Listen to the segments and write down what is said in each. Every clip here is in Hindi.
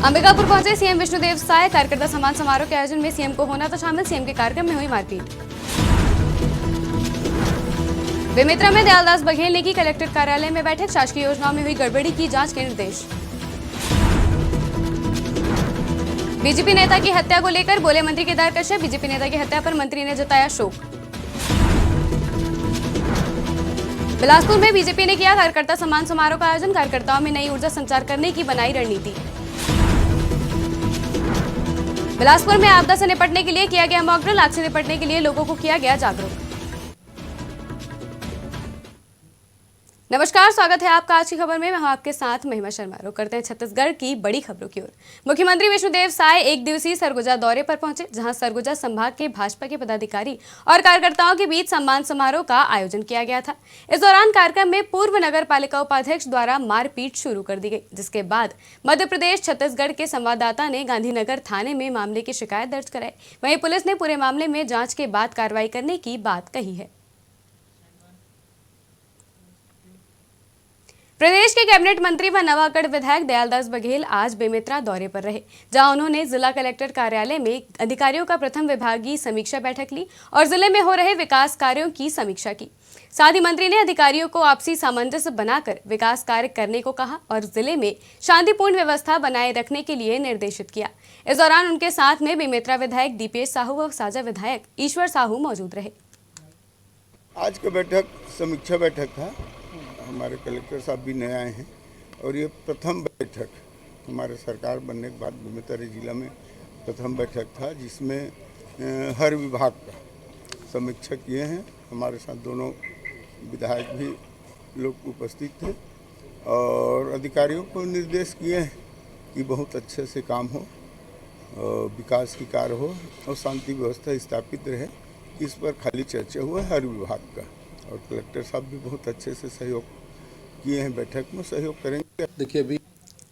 अंबिकापुर पहुंचे सीएम विष्णुदेव साय। कार्यकर्ता सम्मान समारोह के आयोजन में सीएम को होना था शामिल, सीएम के कार्यक्रम में हुई मारपीट। बेमेतरा में दयालदास बघेल ने की कलेक्टर कार्यालय में बैठक, शासकीय योजनाओं में हुई गड़बड़ी की जांच के निर्देश। बीजेपी नेता की हत्या को लेकर बोले मंत्री केदार कश्यप, बीजेपी नेता की हत्या पर मंत्री ने जताया शोक। बिलासपुर में बीजेपी ने किया कार्यकर्ता सम्मान समारोह का आयोजन, कार्यकर्ताओं में नई ऊर्जा संचार करने की बनाई रणनीति। बिलासपुर में आपदा से निपटने के लिए किया गया मॉक ड्रिल, आग से निपटने के लिए लोगों को किया गया जागरूक। नमस्कार, स्वागत है आपका आज की खबर में। मैं हूं आपके साथ महिमा शर्मा। रुक करते हैं छत्तीसगढ़ की बड़ी खबरों की ओर। मुख्यमंत्री विष्णुदेव साय एक दिवसीय सरगुजा दौरे पर पहुंचे, जहां सरगुजा संभाग के भाजपा के पदाधिकारी और कार्यकर्ताओं के बीच सम्मान समारोह का आयोजन किया गया था। इस दौरान कार्यक्रम में पूर्व नगर पालिका उपाध्यक्ष द्वारा मारपीट शुरू कर दी गई, जिसके बाद मध्य प्रदेश छत्तीसगढ़ के संवाददाता ने गांधीनगर थाने में मामले की शिकायत दर्ज कराई। वहीं पुलिस ने पूरे मामले में जांच के बाद कार्रवाई करने की बात कही है। प्रदेश के कैबिनेट मंत्री व नवागढ़ विधायक दयालदास बघेल आज बेमेतरा दौरे पर रहे, जहां उन्होंने जिला कलेक्टर कार्यालय में अधिकारियों का प्रथम विभागीय समीक्षा बैठक ली और जिले में हो रहे विकास कार्यों की समीक्षा की। साथ ही मंत्री ने अधिकारियों को आपसी सामंजस्य बनाकर विकास कार्य करने को कहा और जिले में शांतिपूर्ण व्यवस्था बनाए रखने के लिए निर्देशित किया। इस दौरान उनके साथ में बेमेतरा विधायक दीपेश साहू व साजा विधायक ईश्वर साहू मौजूद रहे। आज का बैठक समीक्षा बैठक था। हमारे कलेक्टर साहब भी नए आए हैं और ये प्रथम बैठक हमारे सरकार बनने के बाद बेमेतरा जिला में प्रथम बैठक था, जिसमें हर विभाग का समीक्षा किए हैं। हमारे साथ दोनों विधायक भी लोग उपस्थित थे और अधिकारियों को निर्देश किए हैं कि बहुत अच्छे से काम हो, विकास की कार्य हो और शांति व्यवस्था स्थापित रहे। इस पर खाली चर्चा हुआ हर विभाग का और कलेक्टर साहब भी बहुत अच्छे से सहयोग किए हैं, बैठक में सहयोग करेंगे। देखिए, अभी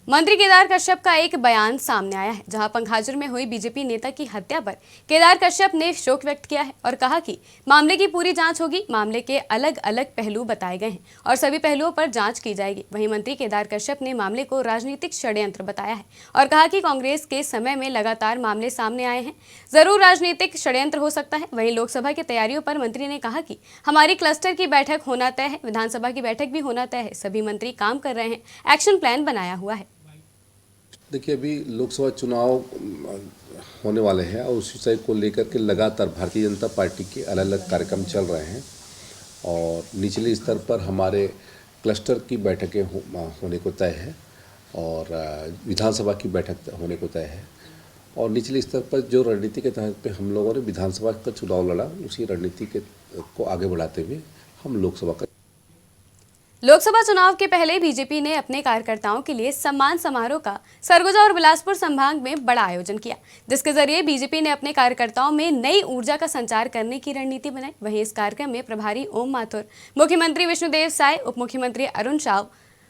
मंत्री केदार कश्यप का एक बयान सामने आया है, जहां पंखाजुर में हुई बीजेपी नेता की हत्या पर केदार कश्यप ने शोक व्यक्त किया है और कहा कि मामले की पूरी जांच होगी। मामले के अलग अलग पहलू बताए गए हैं और सभी पहलुओं पर जांच की जाएगी। वहीं मंत्री केदार कश्यप ने मामले को राजनीतिक षड्यंत्र बताया है और कहा कि कांग्रेस के समय में लगातार मामले सामने आए हैं, जरूर राजनीतिक षड्यंत्र हो सकता है। वहीं लोकसभा की तैयारियों पर मंत्री ने कहा कि हमारी क्लस्टर की बैठक होना तय है, विधानसभा की बैठक भी होना तय है, सभी मंत्री काम कर रहे हैं, एक्शन प्लान बनाया हुआ है। देखिए, अभी लोकसभा चुनाव होने वाले हैं और उसी विषय को लेकर के लगातार भारतीय जनता पार्टी के अलग अलग कार्यक्रम चल रहे हैं और निचले स्तर पर हमारे क्लस्टर की बैठकें होने को तय है और विधानसभा की बैठक होने को तय है और निचले स्तर पर जो रणनीति के तहत पे हम लोगों ने विधानसभा का चुनाव लड़ा, उसी रणनीति को आगे बढ़ाते हुए हम लोकसभा चुनाव के पहले बीजेपी ने अपने कार्यकर्ताओं के लिए सम्मान समारोह का सरगुजा और बिलासपुर संभाग में बड़ा आयोजन किया, जिसके जरिए बीजेपी ने अपने कार्यकर्ताओं में नई ऊर्जा का संचार करने की रणनीति बनाई। वहीं इस कार्यक्रम में प्रभारी ओम माथुर, मुख्यमंत्री विष्णुदेव साय, उप मुख्यमंत्री अरुण साव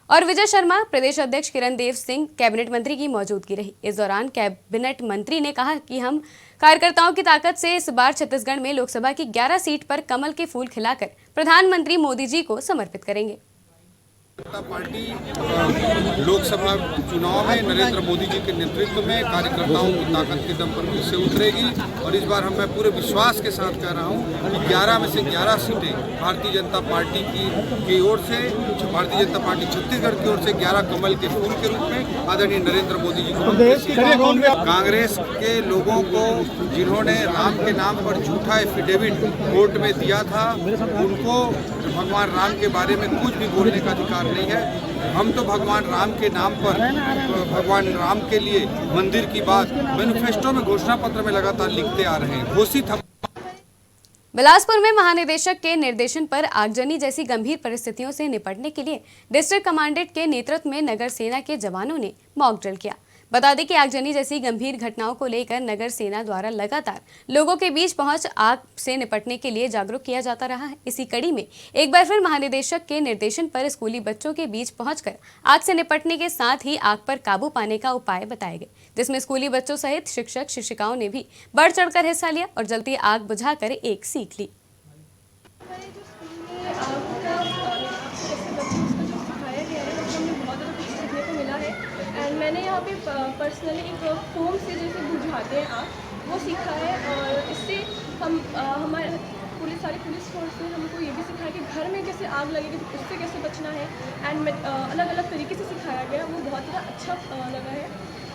और विजय शर्मा, प्रदेश अध्यक्ष किरण देव सिंह, कैबिनेट मंत्री की मौजूदगी रही। इस दौरान कैबिनेट मंत्री ने कहा कि हम कार्यकर्ताओं की ताकत से इस बार छत्तीसगढ़ में लोकसभा की 11 सीट पर कमल के फूल खिलाकर प्रधानमंत्री मोदी जी को समर्पित करेंगे। जनता पार्टी लोकसभा चुनाव में नरेंद्र मोदी जी के नेतृत्व में कार्यकर्ताओं की ताकत के दम पर फिर से उतरेगी और इस बार मैं पूरे विश्वास के साथ कह रहा हूं कि 11 में से 11 सीटें भारतीय जनता पार्टी की ओर से, भारतीय जनता पार्टी छत्तीसगढ़ की ओर से 11 कमल के फूल के रूप में आदरणीय नरेंद्र मोदी जी को। कांग्रेस के लोगों को जिन्होंने राम के नाम पर झूठा एफिडेविट कोर्ट में दिया था, उनको भगवान राम के बारे में कुछ भी बोलने का अधिकार नहीं है। हम तो भगवान राम के नाम पर, भगवान राम के लिए मंदिर की बात मैनिफेस्टो में, घोषणा पत्र में लगातार लिखते आ रहे हैं। घोषित बिलासपुर में महानिदेशक के निर्देशन पर आगजनी जैसी गंभीर परिस्थितियों से निपटने के लिए डिस्ट्रिक्ट कमांडेंट के नेतृत्व में नगर सेना के जवानों ने मॉक ड्रिल किया। बता दें कि आगजनी जैसी गंभीर घटनाओं को लेकर नगर सेना द्वारा लगातार लोगों के बीच पहुंच आग से निपटने के लिए जागरूक किया जाता रहा है। इसी कड़ी में एक बार फिर महानिदेशक के निर्देशन पर स्कूली बच्चों के बीच पहुंचकर आग से निपटने के साथ ही आग पर काबू पाने का उपाय बताए गए, जिसमें स्कूली बच्चों सहित शिक्षक शिक्षिकाओं ने भी बढ़ चढ़कर हिस्सा लिया और जल्दी आग बुझाकर एक सीख ली। मैंने यहाँ पे पर्सनली एक फोम से जैसे बुझाते हैं आग, वो सीखा है। और इससे हम हमारे सारे पुलिस फोर्स ने हमको ये भी सिखाया कि घर में कैसे आग लगेगी तो उससे कैसे बचना है। एंड अलग अलग तरीके से सिखाया गया, वो बहुत ज़्यादा अच्छा लगा है।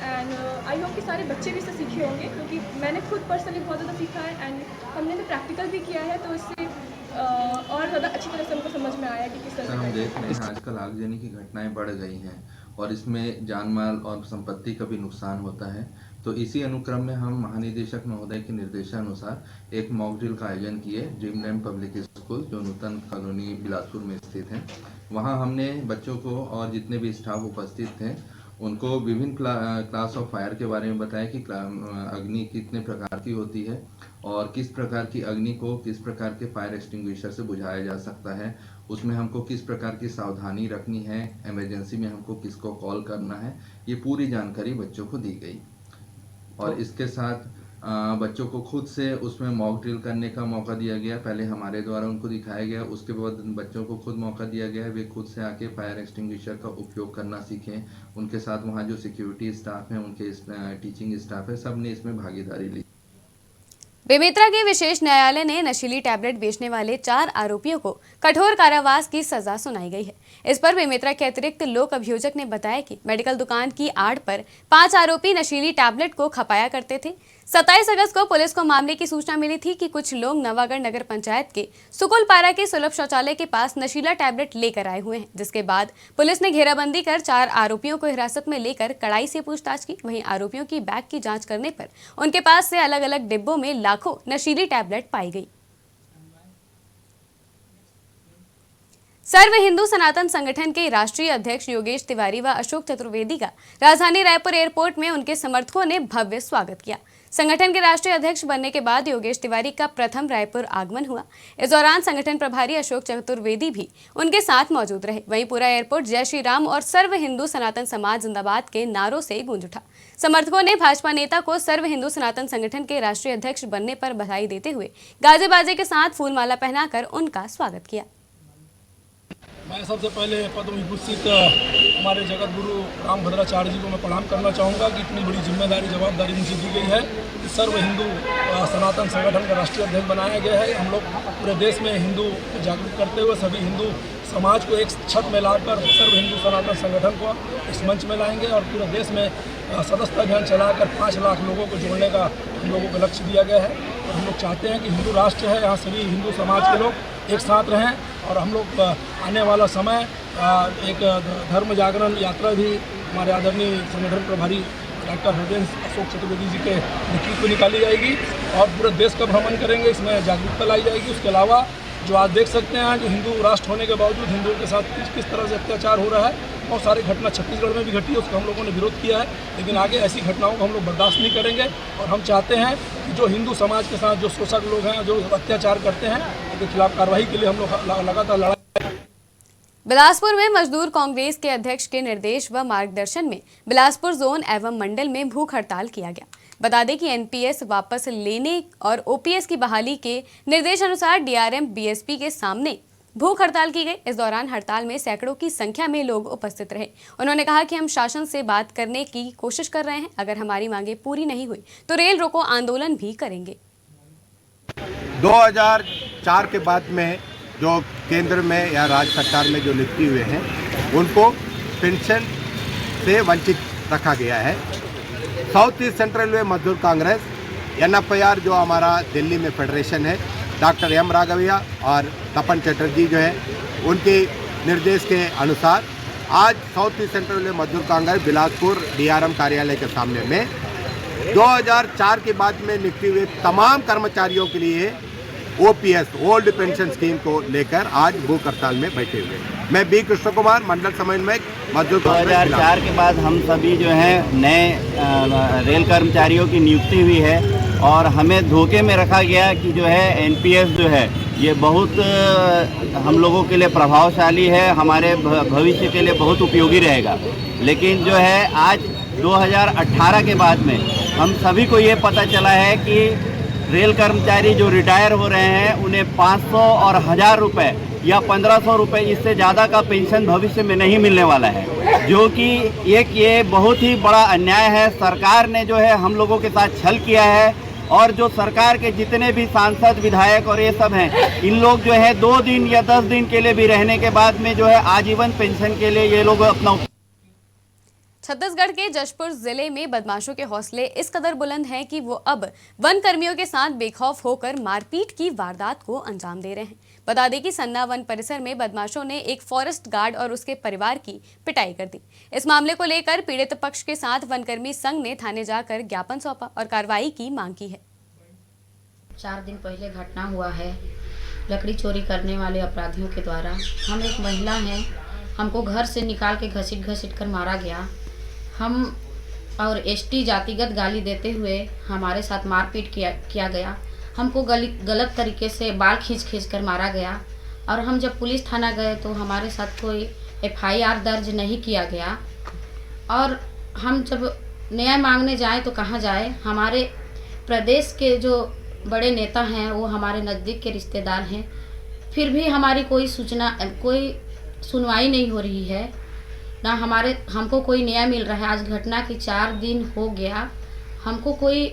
एंड आई होप कि सारे बच्चे भी इससे सीखे होंगे, क्योंकि मैंने खुद पर्सनली बहुत ज़्यादा सीखा है। एंड हमने तो प्रैक्टिकल भी किया है, तो इससे और ज़्यादा अच्छी तरह से हमको समझ में आया कि किस तरह से हम देख रहे हैं आजकल आगजनी की घटनाएं बढ़ गई हैं और इसमें जान माल और संपत्ति का भी नुकसान होता है। तो इसी अनुक्रम में हम महानिदेशक महोदय के निर्देशानुसार एक मॉक ड्रिल का आयोजन किए ड्रीमलैंड पब्लिक स्कूल, जो नूतन कॉलोनी बिलासपुर में स्थित है। वहाँ हमने बच्चों को और जितने भी स्टाफ उपस्थित थे उनको विभिन्न क्लास ऑफ फायर के बारे में बताया कि अग्नि कितने प्रकार की होती है और किस प्रकार की अग्नि को किस प्रकार के फायर एक्सटिंग्विशर से बुझाया जा सकता है, उसमें हमको किस प्रकार की सावधानी रखनी है, इमरजेंसी में हमको किसको कॉल करना है, ये पूरी जानकारी बच्चों को दी गई। और इसके साथ बच्चों को खुद से उसमें मॉक ड्रिल करने का मौका दिया गया। पहले हमारे द्वारा उनको दिखाया गया, उसके बाद बच्चों को खुद मौका दिया गया, वे खुद से आके फायर एक्सटिंग्विशर का उपयोग करना सीखें। उनके साथ वहाँ जो सिक्योरिटी स्टाफ हैं, उनके टीचिंग स्टाफ है, सब ने इसमें भागीदारी ली। बेमेतरा के विशेष न्यायालय ने नशीली टैबलेट बेचने वाले 4 आरोपियों को कठोर कारावास की सजा सुनाई गई है। इस पर बेमेतरा के अतिरिक्त लोक अभियोजक ने बताया कि मेडिकल दुकान की आड़ पर 5 आरोपी नशीली टैबलेट को खपाया करते थे। 27 अगस्त को पुलिस को मामले की सूचना मिली थी कि कुछ लोग नवागढ़ नगर पंचायत के सुकुलपारा के सुलभ शौचालय के पास नशीला टैबलेट लेकर आए हुए हैं, जिसके बाद पुलिस ने घेराबंदी कर 4 आरोपियों को हिरासत में लेकर कड़ाई से पूछताछ की। वहीं आरोपियों की बैग की जांच करने पर उनके पास से अलग अलग डिब्बों में लाखों नशीली टैबलेट पाई गई। सर्व हिंदू सनातन संगठन के राष्ट्रीय अध्यक्ष योगेश तिवारी व अशोक चतुर्वेदी का राजधानी रायपुर एयरपोर्ट में उनके समर्थकों ने भव्य स्वागत किया। संगठन के राष्ट्रीय अध्यक्ष बनने के बाद योगेश तिवारी का प्रथम रायपुर आगमन हुआ। इस दौरान संगठन प्रभारी अशोक चतुर्वेदी भी उनके साथ मौजूद रहे। वहीं पूरा एयरपोर्ट जय श्री राम और सर्व हिंदू सनातन समाज जिंदाबाद के नारों से गूंज उठा। समर्थकों ने भाजपा नेता को सर्व हिंदू सनातन संगठन के राष्ट्रीय अध्यक्ष बनने पर बधाई देते हुए गाजे बाजे के साथ फूलमाला पहनाकर उनका स्वागत किया। मैं सबसे पहले पद्म विभूषित हमारे जगत गुरु रामभद्राचार्य जी को मैं प्रणाम करना चाहूँगा कि इतनी बड़ी जिम्मेदारी जवाबदारी मुझे दी गई है कि सर्व हिंदू सनातन संगठन का राष्ट्रीय अध्यक्ष बनाया गया है। हम लोग पूरे देश में हिंदू को जागरूक करते हुए सभी हिंदू समाज को एक छत में लाकर सर्व हिंदू सनातन संगठन को इस मंच में लाएंगे और पूरे देश में सदस्यता अभियान चलाकर 5 लाख लोगों को जोड़ने का हम लोगों को लक्ष्य दिया गया है। और हम लोग चाहते हैं कि हिंदू राष्ट्र है, यहाँ सभी हिंदू समाज के लोग एक साथ रहें और हम लोग आने वाला समय एक धर्म जागरण यात्रा भी हमारे आदरणीय संगठन प्रभारी डॉक्टर हरदेव अशोक चतुर्वेदी जी के नेतृत्व में निकाली जाएगी और पूरे देश का भ्रमण करेंगे, इसमें जागरूकता लाई जाएगी। उसके अलावा जो आज देख सकते हैं कि हिंदू राष्ट्र होने के बावजूद हिंदुओं के साथ किस तरह से अत्याचार हो रहा है, बहुत सारी घटना छत्तीसगढ़ में भी घटी है, उसका हम लोगों ने विरोध किया है। लेकिन आगे ऐसी घटनाओं को हम लोग बर्दाश्त नहीं करेंगे और हम चाहते हैं कि जो हिंदू समाज के साथ जो शोषक लोग हैं, जो अत्याचार करते हैं, उनके खिलाफ कार्रवाई के लिए हम लोग लगातार लड़ाई। बिलासपुर में मजदूर कांग्रेस के अध्यक्ष के निर्देश व मार्गदर्शन में बिलासपुर जोन एवं मंडल में भूख हड़ताल किया गया। बता दें कि एनपीएस वापस लेने और ओपीएस की बहाली के निर्देशानुसार डीआरएम बीएसपी के सामने भूख हड़ताल की गई। इस दौरान हड़ताल में सैकड़ों की संख्या में लोग उपस्थित रहे। उन्होंने कहा कि हम शासन से बात करने की कोशिश कर रहे हैं, अगर हमारी मांगे पूरी नहीं हुई तो रेल रोको आंदोलन भी करेंगे। 2004 के बाद में जो केंद्र में या राज्य सरकार में जो नियुक्ति हुए हैं उनको पेंशन से वंचित रखा गया है। साउथ ईस्ट सेंट्रल रेलवे मजदूर कांग्रेस एनएफआईआर जो हमारा दिल्ली में फेडरेशन है, डॉक्टर एम राघवैया और तपन चटर्जी जो है उनके निर्देश के अनुसार आज साउथ ईस्ट सेंट्रल रेलवे मजदूर कांग्रेस बिलासपुर डीआरएम कार्यालय के सामने में 2004 के बाद में नियुक्ति हुए तमाम कर्मचारियों के लिए ओपीएस ओल्ड पेंशन स्कीम को लेकर आज भूख हड़ताल में बैठे हुए। मैं बी कृष्ण कुमार, मंडल समन्वयक मजदूर कांग्रेस। 2004 के बाद हम सभी जो हैं नए रेल कर्मचारियों की नियुक्ति हुई है और हमें धोखे में रखा गया कि जो है एनपीएस जो है ये बहुत हम लोगों के लिए प्रभावशाली है, हमारे भविष्य के लिए बहुत उपयोगी रहेगा। लेकिन जो है आज 2018 के बाद में हम सभी को ये पता चला है कि रेल कर्मचारी जो रिटायर हो रहे हैं उन्हें 500 और 1000 रुपये या 1500 रुपये इससे ज़्यादा का पेंशन भविष्य में नहीं मिलने वाला है, जो कि एक ये बहुत ही बड़ा अन्याय है। सरकार ने जो है हम लोगों के साथ छल किया है और जो सरकार के जितने भी सांसद विधायक और ये सब हैं, इन लोग जो है 2 दिन या 10 दिन के लिए भी रहने के बाद में जो है आजीवन पेंशन के लिए ये लोग अपना। छत्तीसगढ़ के जशपुर जिले में बदमाशों के हौसले इस कदर बुलंद हैं कि वो अब वन कर्मियों के साथ बेखौफ होकर मारपीट की वारदात को अंजाम दे रहे हैं। बता दें कि सन्ना वन परिसर में बदमाशों ने एक फॉरेस्ट गार्ड और उसके परिवार की पिटाई कर दी। इस मामले को लेकर पीड़ित पक्ष के साथ वनकर्मी संघ ने थाने जाकर ज्ञापन सौंपा और कार्रवाई की मांग की है। 4 दिन पहले घटना हुआ है लकड़ी चोरी करने वाले अपराधियों के द्वारा। हम एक महिला हैं, हमको घर से निकाल के घसीट कर मारा गया। हम और एसटी जातिगत गाली देते हुए हमारे साथ मारपीट किया गया। हमको गलत तरीके से बाल खींच कर मारा गया और हम जब पुलिस थाना गए तो हमारे साथ कोई FIR दर्ज नहीं किया गया। और हम जब न्याय मांगने जाएं तो कहाँ जाए, हमारे प्रदेश के जो बड़े नेता हैं वो हमारे नज़दीक के रिश्तेदार हैं, फिर भी हमारी कोई सुनवाई नहीं हो रही है, ना हमको कोई न्याय मिल रहा है। आज घटना के 4 दिन हो गया, हमको कोई।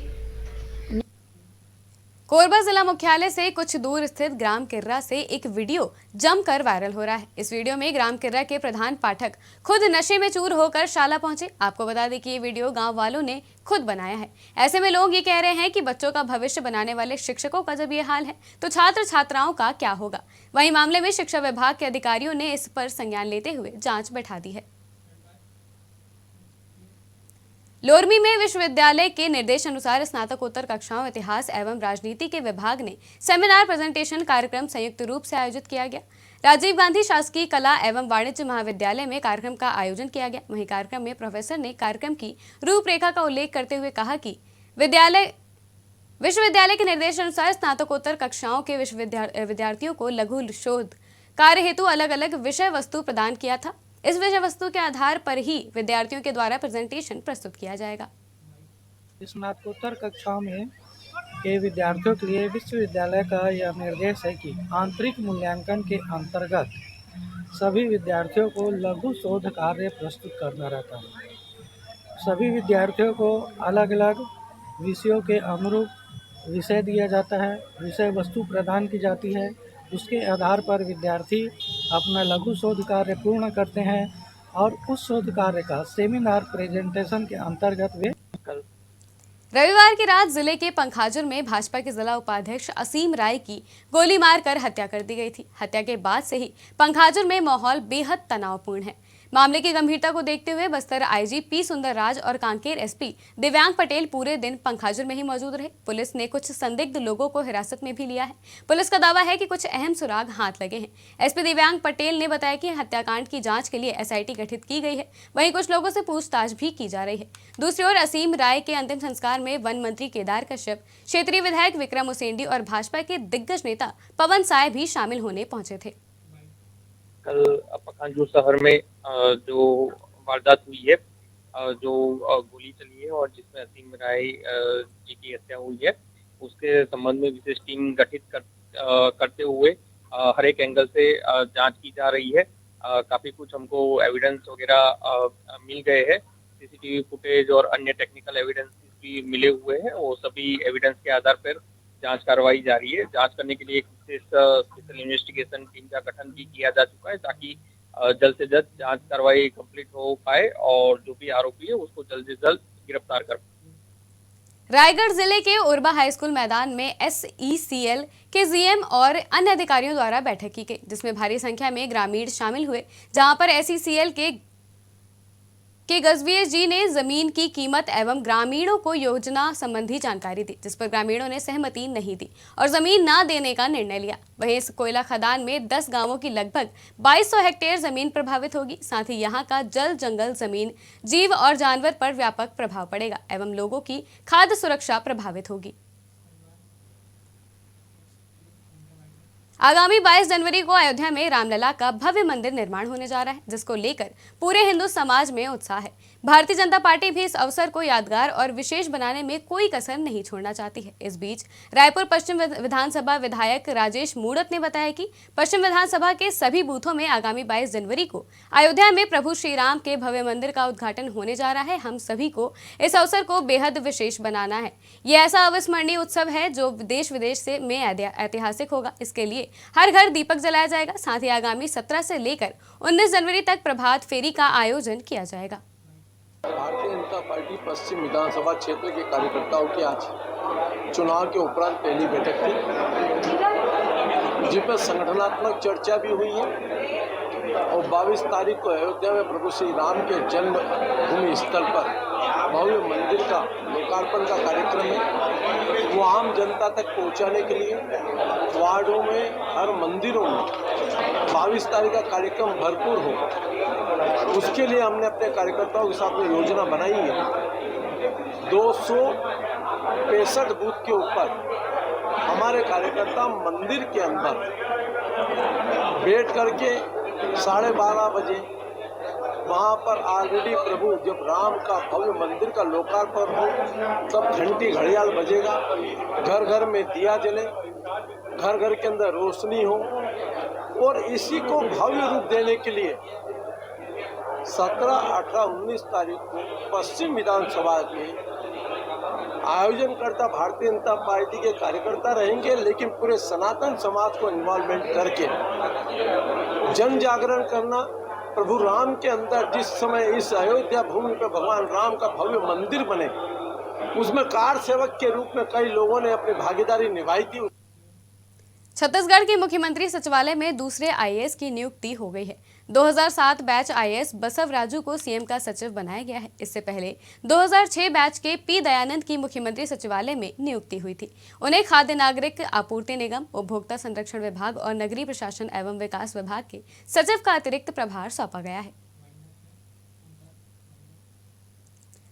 कोरबा जिला मुख्यालय से कुछ दूर स्थित ग्राम किर्रा से एक वीडियो जमकर वायरल हो रहा है। इस वीडियो में ग्राम किर्रा के प्रधान पाठक खुद नशे में चूर होकर शाला पहुंचे। आपको बता दें कि ये वीडियो गांव वालों ने खुद बनाया है। ऐसे में लोग ये कह रहे हैं कि बच्चों का भविष्य बनाने वाले शिक्षकों का जब ये हाल है तो छात्र छात्राओं का क्या होगा। वहीं मामले में शिक्षा विभाग के अधिकारियों ने इस पर संज्ञान लेते हुए जाँच बैठा दी है। लोरमी में विश्वविद्यालय के निर्देशानुसार स्नातकोत्तर कक्षाओं इतिहास एवं राजनीति के विभाग ने सेमिनार प्रेजेंटेशन कार्यक्रम संयुक्त रूप से आयोजित किया गया। राजीव गांधी शासकीय कला एवं वाणिज्य महाविद्यालय में कार्यक्रम का आयोजन किया गया। वहीं कार्यक्रम में प्रोफेसर ने कार्यक्रम की रूपरेखा का उल्लेख करते हुए कहा कि विश्वविद्यालय के निर्देशानुसार स्नातकोत्तर कक्षाओं के विद्यार्थियों को लघु शोध कार्य हेतु अलग अलग विषय वस्तु प्रदान किया था। इस विषय वस्तु के आधार पर ही विद्यार्थियों के द्वारा प्रेजेंटेशन प्रस्तुत किया जाएगा। स्नातकोत्तर कक्षाओं में के विद्यार्थियों के लिए विश्वविद्यालय का यह निर्देश है कि आंतरिक मूल्यांकन के अंतर्गत सभी विद्यार्थियों को लघु शोध कार्य प्रस्तुत करना रहता है। सभी विद्यार्थियों को अलग अलग विषयों के अनुरूप विषय दिया जाता है, विषय वस्तु प्रदान की जाती है। उसके आधार पर विद्यार्थी अपना लघु शोध कार्य पूर्ण करते हैं और उस शोध कार्य का सेमिनार प्रेजेंटेशन के अंतर्गत वे रविवार की रात जिले के पंखाजुर में भाजपा के जिला उपाध्यक्ष असीम राय की गोली मारकर हत्या कर दी गई थी। हत्या के बाद से ही पंखाजुर में माहौल बेहद तनावपूर्ण है। मामले की गंभीरता को देखते हुए बस्तर IG P सुंदरराज और कांकेर SP दिव्यांग पटेल पूरे दिन पंखाजुर में ही मौजूद रहे। पुलिस ने कुछ संदिग्ध लोगों को हिरासत में भी लिया है। पुलिस का दावा है कि कुछ अहम सुराग हाथ लगे हैं। SP दिव्यांग पटेल ने बताया कि हत्याकांड की जांच के लिए SIT गठित की गई है। वहीं कुछ लोगों से पूछताछ भी की जा रही है। दूसरी ओर असीम राय के अंतिम संस्कार में वन मंत्री केदार कश्यप, क्षेत्रीय विधायक विक्रम उसेंडी और भाजपा के दिग्गज नेता पवन साय भी शामिल होने पहुंचे थे। कल पंखाजुर शहर में जो वारदात हुई है, जो गोली चली है और जिसमें असीम राय जी की हत्या हुई है, उसके संबंध में विशेष टीम गठित करते हुए हर एक एंगल से जांच की जा रही है। काफ़ी कुछ हमको एविडेंस वगैरह मिल गए हैं, CCTV फुटेज और अन्य टेक्निकल एविडेंस भी मिले हुए हैं। वो सभी एविडेंस के आधार पर जांच कार्रवाई जारी है। जांच करने के लिए एक विशेष स्पेशल इन्वेस्टिगेशन टीम का गठन भी किया जा चुका है ताकि जल्द से जल्द जांच कार्रवाई कंप्लीट हो पाए और जो भी आरोपी है उसको जल्द से जल्द गिरफ्तार कर पाए। रायगढ़ जिले के उर्बा हाई स्कूल मैदान में SECL के GM और अन्य अधिकारियों द्वारा बैठक की गई, जिसमें भारी संख्या में ग्रामीण शामिल हुए। जहां पर SECL के गजविये जी ने जमीन की कीमत एवं ग्रामीणों को योजना संबंधी जानकारी दी, जिस पर ग्रामीणों ने सहमति नहीं दी और जमीन न देने का निर्णय लिया। वहीं इस कोयला खदान में 10 गांवों की लगभग 2200 हेक्टेयर जमीन प्रभावित होगी। साथ ही यहां का जल जंगल जमीन जीव और जानवर पर व्यापक प्रभाव पड़ेगा एवं लोगों की खाद्य सुरक्षा प्रभावित होगी। आगामी 22 जनवरी को अयोध्या में रामलला का भव्य मंदिर निर्माण होने जा रहा है, जिसको लेकर पूरे हिंदू समाज में उत्साह है। भारतीय जनता पार्टी भी इस अवसर को यादगार और विशेष बनाने में कोई कसर नहीं छोड़ना चाहती है। इस बीच रायपुर पश्चिम विधानसभा विधायक राजेश मूड़त ने बताया कि पश्चिम विधानसभा के सभी बूथों में आगामी 22 जनवरी को अयोध्या में प्रभु श्री राम के भव्य मंदिर का उद्घाटन होने जा रहा है। हम सभी को इस अवसर को बेहद विशेष बनाना है। ये ऐसा अविस्मरणीय उत्सव है जो देश विदेश में ऐतिहासिक होगा। इसके लिए हर घर दीपक जलाया जाएगा। साथ ही आगामी 17 से लेकर 19 जनवरी तक प्रभात फेरी का आयोजन किया जाएगा। भारतीय जनता पार्टी पश्चिम विधानसभा क्षेत्र के कार्यकर्ताओं की आज चुनाव के उपरांत पहली बैठक थी, जिसमें संगठनात्मक चर्चा भी हुई है और 22 तारीख को अयोध्या में प्रभु श्री राम के जन्मभूमि स्थल पर भव्य मंदिर का लोकार्पण का कार्यक्रम है। वो आम जनता तक पहुंचाने के लिए वार्डों में, हर मंदिरों में 22 तारीख का कार्यक्रम भरपूर हो, उसके लिए हमने अपने कार्यकर्ताओं के साथ में योजना बनाई है। 265 बूथ के ऊपर हमारे कार्यकर्ता मंदिर के अंदर बैठ करके 12:30 बजे वहाँ पर ऑलरेडी प्रभु जब राम का भव्य मंदिर का लोकार्पण हो तब घंटी घड़ियाल बजेगा, घर घर में दिया जले, घर घर के अंदर रोशनी हो और इसी को भव्य रूप देने के लिए 17, 18, 19 तारीख को पश्चिम विधानसभा के आयोजनकर्ता भारतीय जनता पार्टी के कार्यकर्ता रहेंगे, लेकिन पूरे सनातन समाज को इन्वॉल्वमेंट करके जन जागरण करना। प्रभु राम के अंदर जिस समय इस अयोध्या भूमि पर भगवान राम का भव्य मंदिर बने, उसमें कार सेवक के रूप में कई लोगों ने अपनी भागीदारी निभाई थी। छत्तीसगढ़ के मुख्यमंत्री सचिवालय में दूसरे आईएएस की नियुक्ति हो गई है। 2007 बैच आईएएस बसव राजू को सीएम का सचिव बनाया गया है। इससे पहले 2006 बैच के पी दयानंद की मुख्यमंत्री सचिवालय में नियुक्ति हुई थी। उन्हें खाद्य नागरिक आपूर्ति निगम, उपभोक्ता संरक्षण विभाग और नगरीय प्रशासन एवं विकास विभाग के सचिव का अतिरिक्त प्रभार सौंपा गया है।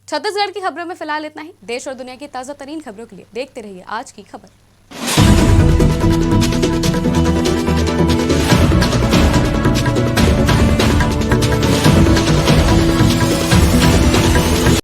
छत्तीसगढ़ की खबरों में फिलहाल इतना ही। देश और दुनिया की ताजा तरीन खबरों के लिए देखते रहिए आज की खबर।